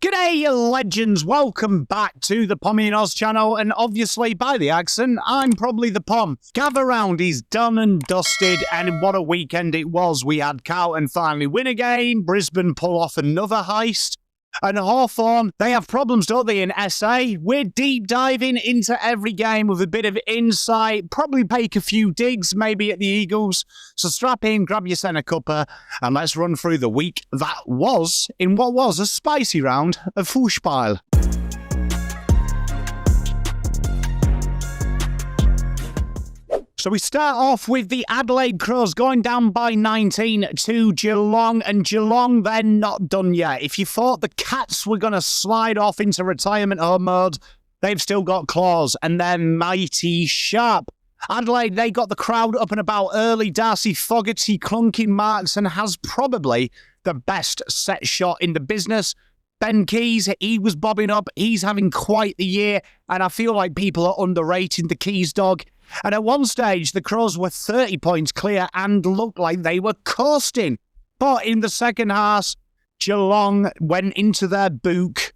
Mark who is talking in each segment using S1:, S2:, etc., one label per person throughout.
S1: G'day, you legends. Welcome back to the PommyInOz channel, and obviously, by the accent, I'm probably the Pom. Gather round, he's done and dusted, and what a weekend it was. We had Carlton finally win a game, Brisbane pull off another heist, and Hawthorn, they have problems, don't they, in SA? We're deep diving into every game with a bit of insight, probably take a few digs, maybe at the Eagles. So strap in, grab your centre cuppa, and let's run through the week that was in what was a spicy round of football. So we start off with the Adelaide Crows going down by 19 to Geelong, and Geelong, they're not done yet. If you thought the Cats were going to slide off into retirement home mode, they've still got claws, and they're mighty sharp. Adelaide, they got the crowd up and about early. Darcy Fogarty clunking marks and has probably the best set shot in the business. Ben Keys, he was bobbing up. He's having quite the year, and I feel like people are underrating the Keys dog. And at one stage, the Crows were 30 points clear and looked like they were coasting. But in the second half, Geelong went into their book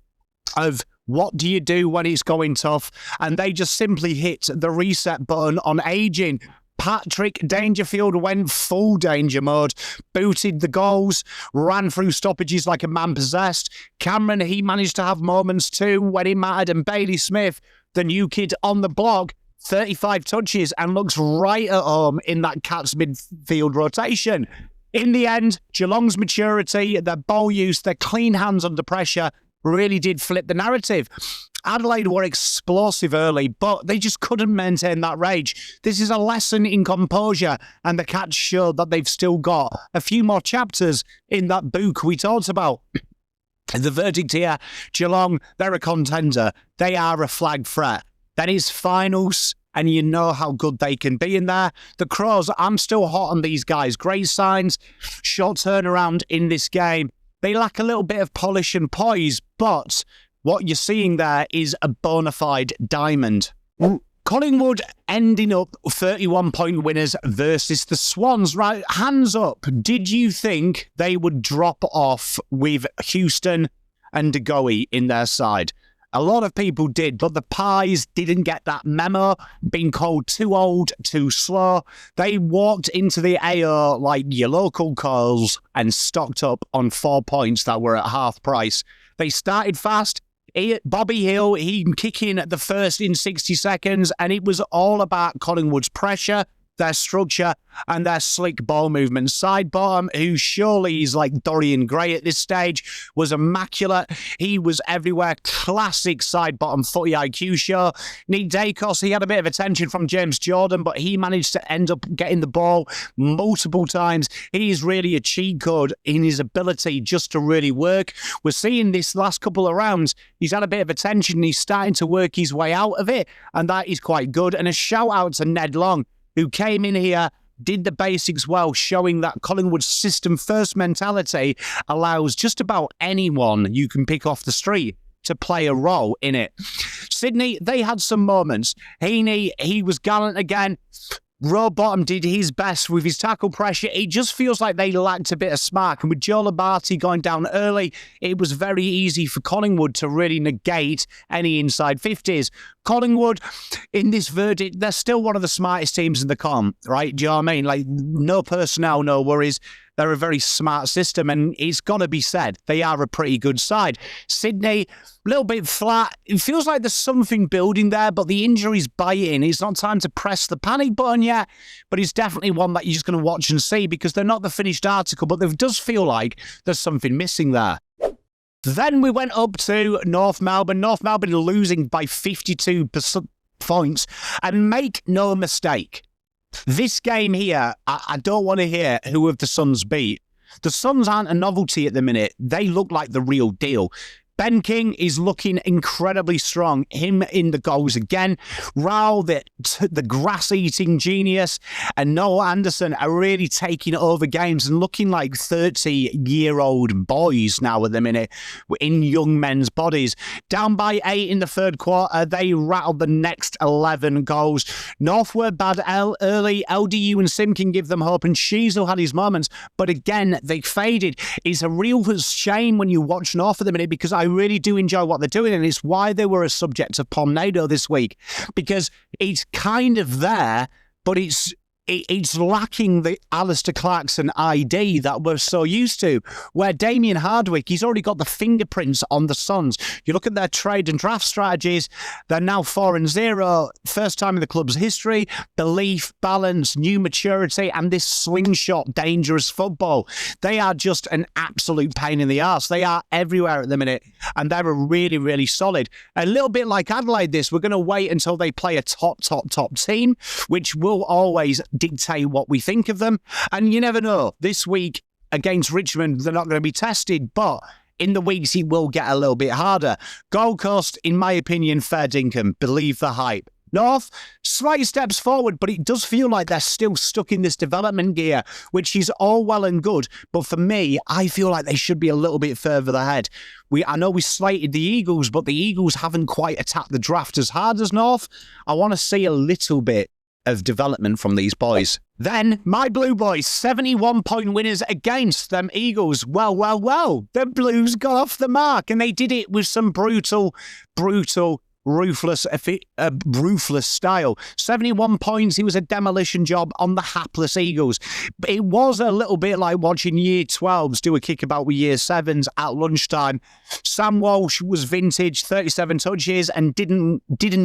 S1: of what do you do when it's going tough, and they just simply hit the reset button on ageing. Patrick Dangerfield went full danger mode, booted the goals, ran through stoppages like a man possessed. Cameron, he managed to have moments too when it mattered, and Bailey Smith, the new kid on the block, 35 touches and looks right at home in that Cats midfield rotation. In the end, Geelong's maturity, their ball use, their clean hands under pressure really did flip the narrative. Adelaide were explosive early, but they just couldn't maintain that rage. This is a lesson in composure, and the Cats showed that they've still got a few more chapters in that book we talked about. The verdict here, Geelong, they're a contender. They are a flag threat. That is finals, and you know how good they can be in there. The Crows, I'm still hot on these guys. Great signs, short turnaround in this game. They lack a little bit of polish and poise, but what you're seeing there is a bona fide diamond. Collingwood ending up 31-point winners versus the Swans. Right, hands up. Did you think they would drop off with Houston and De Goey in their side? A lot of people did, but the Pies didn't get that memo, being called too old, too slow. They walked into the AO like your local Coles and stocked up on 4 points that were at half price. They started fast. Bobby Hill, he kicking at the first in 60 seconds, and it was all about Collingwood's pressure, their structure, and their slick ball movement. Sidebottom, who surely is like Dorian Gray at this stage, was immaculate. He was everywhere. Classic Sidebottom footy IQ show. Nick Dacos, he had a bit of attention from James Jordan, but he managed to end up getting the ball multiple times. He is really a cheat code in his ability just to really work. We're seeing this last couple of rounds. He's had a bit of attention and he's starting to work his way out of it, and that is quite good. And a shout out to Ned Long, who came in here, did the basics well, showing that Collingwood's system-first mentality allows just about anyone you can pick off the street to play a role in it. Sydney, they had some moments. Heaney, he was gallant again. Rowbottom did his best with his tackle pressure. It just feels like they lacked a bit of spark. And with Joe Labate going down early, it was very easy for Collingwood to really negate any inside 50s. Collingwood, in this verdict, they're still one of the smartest teams in the comp, right? Do you know what I mean? Like, no personnel, no worries. They're a very smart system, and it's got to be said, they are a pretty good side. Sydney, a little bit flat. It feels like there's something building there, but the injury's biting. It's not time to press the panic button yet, but it's definitely one that you're just going to watch and see, because they're not the finished article, but it does feel like there's something missing there. Then we went up to North Melbourne. North Melbourne losing by 52 points. And make no mistake, this game here, I don't want to hear who have the Suns beat. The Suns aren't a novelty at the minute. They look like the real deal. Ben King is looking incredibly strong. Him in the goals again. Rao, the grass-eating genius, and Noah Anderson are really taking over games and looking like 30-year-old boys now at the minute in young men's bodies. Down by 8 in the third quarter, they rattled the next 11 goals. North were bad early. LDU and Simkin give them hope, and Sheasel had his moments, but again, they faded. It's a real shame when you watch North at the minute, because I really do enjoy what they're doing, and it's why they were a subject of PommyInOz this week, because it's kind of there, but it's lacking the Alistair Clarkson ID that we're so used to, where Damien Hardwick, he's already got the fingerprints on the Suns. You look at their trade and draft strategies, they're now 4-0, first time in the club's history, belief, balance, new maturity, and this slingshot, dangerous football. They are just an absolute pain in the arse. They are everywhere at the minute, and they're a really, really solid. A little bit like Adelaide this, we're going to wait until they play a top team, which will always dictate what we think of them. And you never know. This week against Richmond, they're not going to be tested, but in the weeks, it will get a little bit harder. Gold Coast, in my opinion, fair dinkum. Believe the hype. North, slight steps forward, but it does feel like they're still stuck in this development gear, which is all well and good. But for me, I feel like they should be a little bit further ahead. I know we slated the Eagles, but the Eagles haven't quite attacked the draft as hard as North. I want to see a little bit of development from these boys. Then, my Blue Boys, 71-point winners against them Eagles. Well. The Blues got off the mark, and they did it with some brutal, ruthless style. 71 points. It was a demolition job on the hapless Eagles. It was a little bit like watching Year 12s do a kickabout with Year 7s at lunchtime. Sam Walsh was vintage, 37 touches, and didn't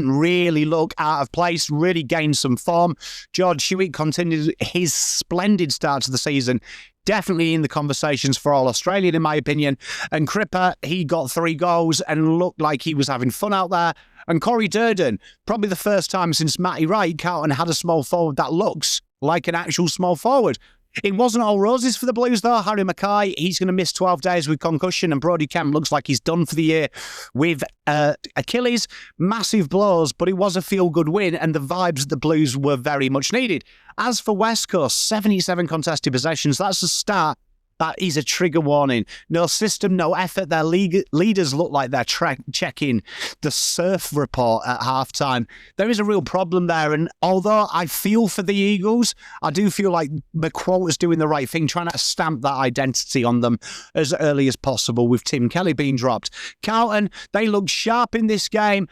S1: really look out of place, really gained some form. George Hewitt continued his splendid start to the season. Definitely in the conversations for All-Australian, in my opinion. And Cripper, he got 3 goals and looked like he was having fun out there. And Corey Durden, probably the first time since Matty Wright, Carlton had a small forward that looks like an actual small forward. It wasn't all roses for the Blues, though. Harry Mackay, he's going to miss 12 days with concussion, and Brodie Kemp looks like he's done for the year with Achilles. Massive blows, but it was a feel-good win, and the vibes of the Blues were very much needed. As for West Coast, 77 contested possessions. That's a start. That is a trigger warning. No system, no effort. Their leaders look like they're checking the surf report at halftime. There is a real problem there. And although I feel for the Eagles, I do feel like McQuarter's doing the right thing, trying to stamp that identity on them as early as possible with Tim Kelly being dropped. Carlton, they looked sharp in this game,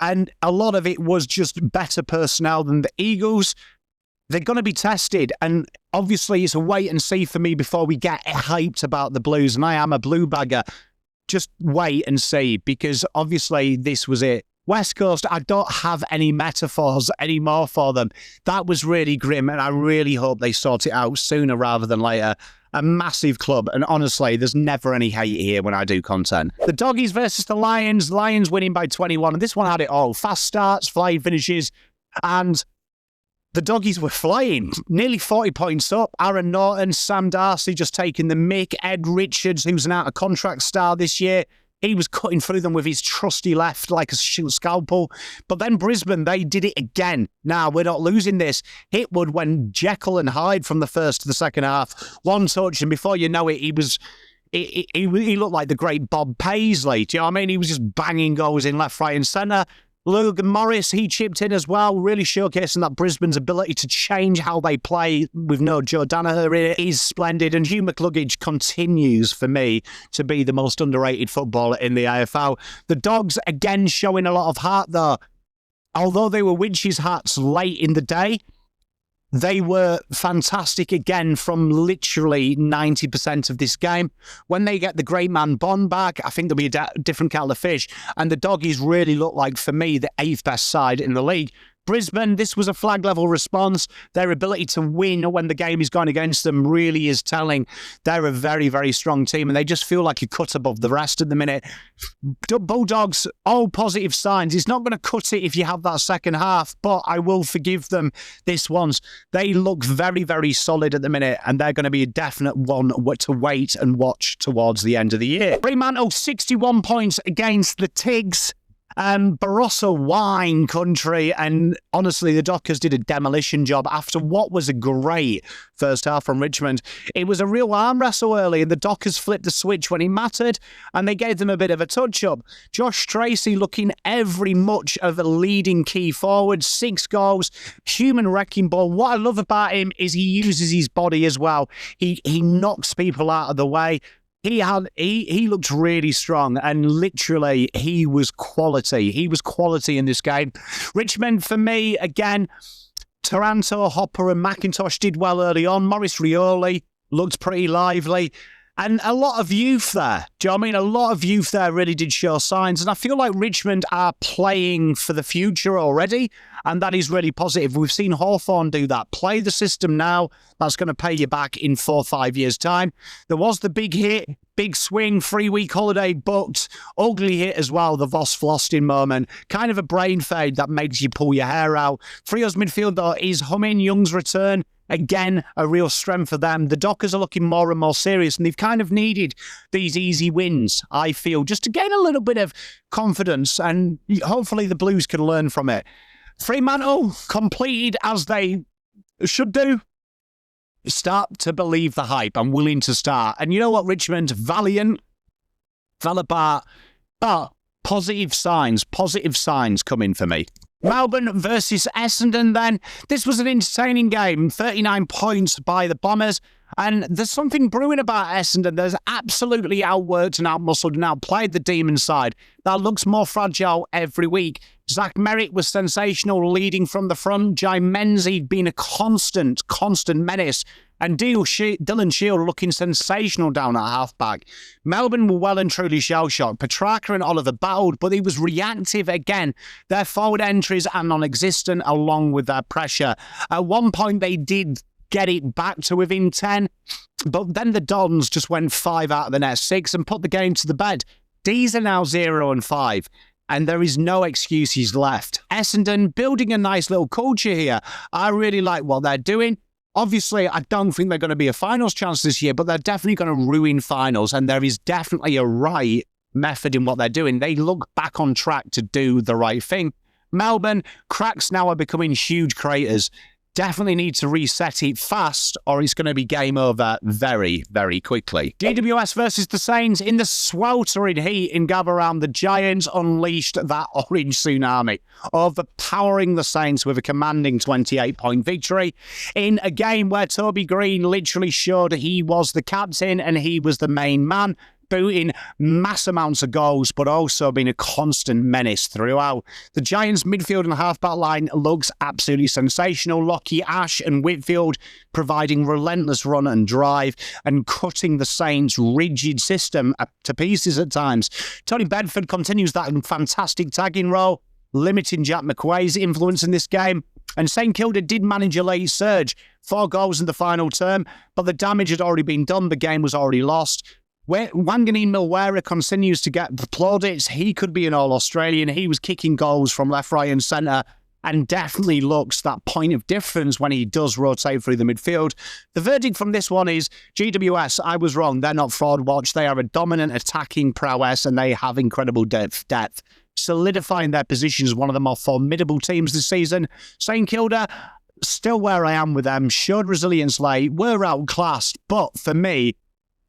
S1: and a lot of it was just better personnel than the Eagles. They're going to be tested, and obviously it's a wait and see for me before we get hyped about the Blues, and I am a blue bagger. Just wait and see, because obviously this was it. West Coast, I don't have any metaphors anymore for them. That was really grim, and I really hope they sort it out sooner rather than later. A massive club, and honestly, there's never any hate here when I do content. The Doggies versus the Lions. Lions winning by 21, and this one had it all. Fast starts, flying finishes, and the Doggies were flying, nearly 40 points up. Aaron Norton, Sam Darcy just taking the mick. Ed Richards, who's an out-of-contract star this year, he was cutting through them with his trusty left like a scalpel. But then Brisbane, they did it again. Now, we're not losing this. Hitwood went Jekyll and Hyde from the first to the second half. One touch, and before you know it, he looked like the great Bob Paisley. Do you know what I mean? He was just banging goals in left, right and centre. Logan Morris, he chipped in as well, really showcasing that Brisbane's ability to change how they play with no Joe Danaher in it is splendid. And Hugh McCluggage continues, for me, to be the most underrated footballer in the AFL. The Dogs, again, showing a lot of heart, though. Although they were winches hats late in the day, they were fantastic again from literally 90% of this game. When they get the great man Bond back, I think there'll be a different kettle of fish. And the Doggies really look like, for me, the 8th best side in the league. Brisbane, this was a flag level response. Their ability to win when the game is going against them really is telling. They're a very, very strong team, and they just feel like a cut above the rest at the minute. Bulldogs, all positive signs. It's not going to cut it if you have that second half, but I will forgive them this once. They look very, very solid at the minute, and they're going to be a definite one to wait and watch towards the end of the year. Fremantle, 61 points against the Tigs. Barossa wine country, and honestly the Dockers did a demolition job after what was a great first half from Richmond. It was a real arm wrestle early, and the Dockers flipped the switch when it mattered, and they gave them a bit of a touch-up. Josh Tracy looking every much of a leading key forward, 6 goals, human wrecking ball. What I love about him is he uses his body as well. He knocks people out of the way. He looked really strong, and literally he was quality. He was quality in this game. Richmond, for me, again, Taranto, Hopper and McIntosh did well early on. Maurice Rioli looked pretty lively. And a lot of youth there. Do you know what I mean? A lot of youth there really did show signs. And I feel like Richmond are playing for the future already. And that is really positive. We've seen Hawthorn do that. Play the system now. That's going to pay you back in 4 or 5 years' time. There was the big hit, big swing, 3-week holiday booked. Ugly hit as well, the Voss-Flostin moment. Kind of a brain fade that makes you pull your hair out. Freo's midfield, though, is humming. Young's return. Again, a real strength for them. The Dockers are looking more and more serious, and they've kind of needed these easy wins, I feel, just to gain a little bit of confidence, and hopefully the Blues can learn from it. Fremantle completed as they should do. Start to believe the hype. I'm willing to start. And you know what, Richmond? Valiant, fell apart, but positive signs coming for me. Melbourne versus Essendon then. This was an entertaining game. 39 points by the Bombers. And there's something brewing about Essendon. There's absolutely outworked and outmuscled and outplayed the Demons side. That looks more fragile every week. Zach Merritt was sensational, leading from the front. Jai Menzies being a constant menace. And Dylan Shield looking sensational down at halfback. Melbourne were well and truly shell-shocked. Petrarca and Oliver battled, but he was reactive again. Their forward entries are non-existent along with their pressure. At one point, they did get it back to within 10, but then the Dons just went 5 out of the next 6 and put the game to the bed. D's are now 0-5. And there is no excuses left. Essendon building a nice little culture here. I really like what they're doing. Obviously, I don't think they're going to be a finals chance this year, but they're definitely going to ruin finals. And there is definitely a right method in what they're doing. They look back on track to do the right thing. Melbourne, cracks now are becoming huge craters. Definitely need to reset it fast or it's going to be game over very, very quickly. GWS versus the Saints in the sweltering heat in Gabba, the Giants unleashed that orange tsunami, overpowering the Saints with a commanding 28-point victory in a game where Toby Green literally showed he was the captain and he was the main man, booting mass amounts of goals, but also being a constant menace throughout. The Giants' midfield and halfback line looks absolutely sensational. Lockie, Ash and Whitfield providing relentless run and drive and cutting the Saints' rigid system to pieces at times. Tony Bedford continues that fantastic tagging role, limiting Jack McQuaid's influence in this game. And St Kilda did manage a late surge, 4 goals in the final term, but the damage had already been done. The game was already lost. Wanganeen Milwera continues to get the plaudits. He could be an All-Australian. He was kicking goals from left, right and centre and definitely looks that point of difference when he does rotate through the midfield. The verdict from this one is GWS, I was wrong. They're not fraud watch. They are a dominant attacking prowess and they have incredible depth, solidifying their position as one of the more formidable teams this season. St Kilda, still where I am with them, showed resilience late, were outclassed, but for me,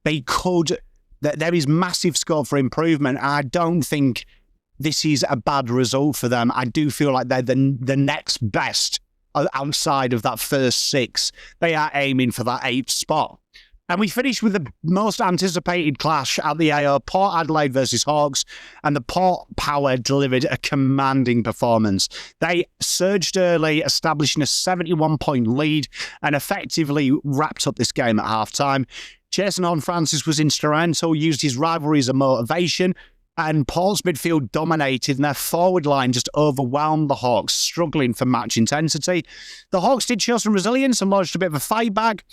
S1: there is massive scope for improvement. I don't think this is a bad result for them. I do feel like they're the next best outside of that first 6. They are aiming for that 8th spot. And we finished with the most anticipated clash at the AO, Port Adelaide versus Hawks, and the Port Power delivered a commanding performance. They surged early, establishing a 71-point lead, and effectively wrapped up this game at half-time. Jason Horne-Francis was instrumental, used his rivalry as a motivation, and Port's midfield dominated and their forward line just overwhelmed the Hawks, struggling for match intensity. The Hawks did show some resilience and launched a bit of a fight back.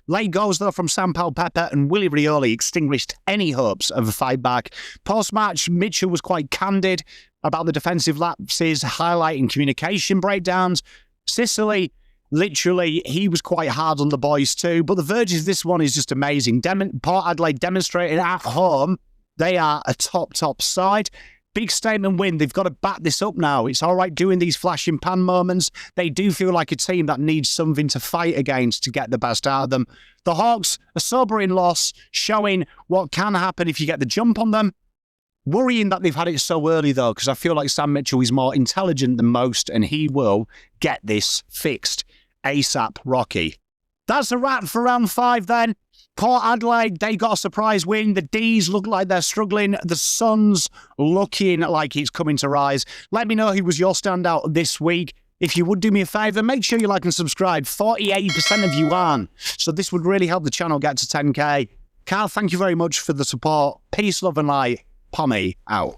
S1: Late goals, though, from Sam Powell-Pepper and Willie Rioli extinguished any hopes of a fight back. Post-match, Mitchell was quite candid about the defensive lapses, highlighting communication breakdowns. Sicily, literally, he was quite hard on the boys too, but the verge of this one is just amazing. Port Adelaide demonstrated at home they are a top side. Big statement win. They've got to back this up now. It's all right doing these flash in pan moments. They do feel like a team that needs something to fight against to get the best out of them. The Hawks, a sobering loss, showing what can happen if you get the jump on them. Worrying that they've had it so early, though, because I feel like Sam Mitchell is more intelligent than most, and he will get this fixed ASAP, Rocky. That's a wrap for round 5, then. Port Adelaide, they got a surprise win. The D's look like they're struggling. The Sun's looking like it's coming to rise. Let me know who was your standout this week. If you would do me a favour, make sure you like and subscribe. 48% of you aren't. So this would really help the channel get to 10k. Carl, thank you very much for the support. Peace, love and light. Pommy out.